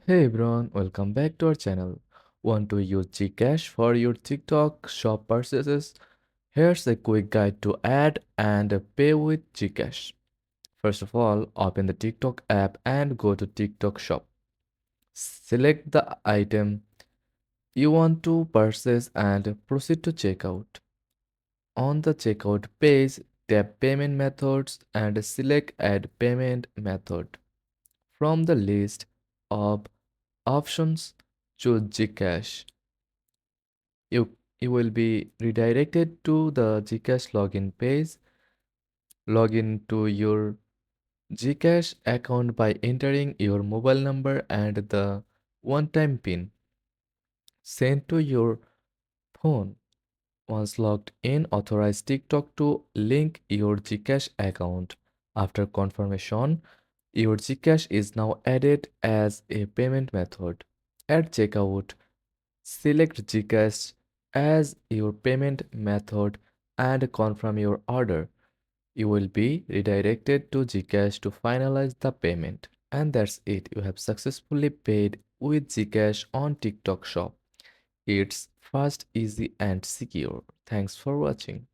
Hey everyone, welcome back to our channel. Want to use Gcash for your TikTok shop purchases? Here's a quick guide to add and pay with Gcash. First of all, open the TikTok app and go to TikTok shop. Select the item you want to purchase and proceed to checkout. On the checkout page, tap payment methods and select add payment method. From the list of options, choose Gcash. You will be redirected to the Gcash login page. Log in to your Gcash account by entering your mobile number and the one-time PIN sent to your phone. Once logged in, authorize TikTok to link your Gcash account. After confirmation, your Gcash is now added as a payment method. At checkout, select Gcash as your payment method and confirm your order. You will be redirected to Gcash to finalize the payment. And that's it. You have successfully paid with Gcash on TikTok Shop. It's fast, easy, and secure. Thanks for watching.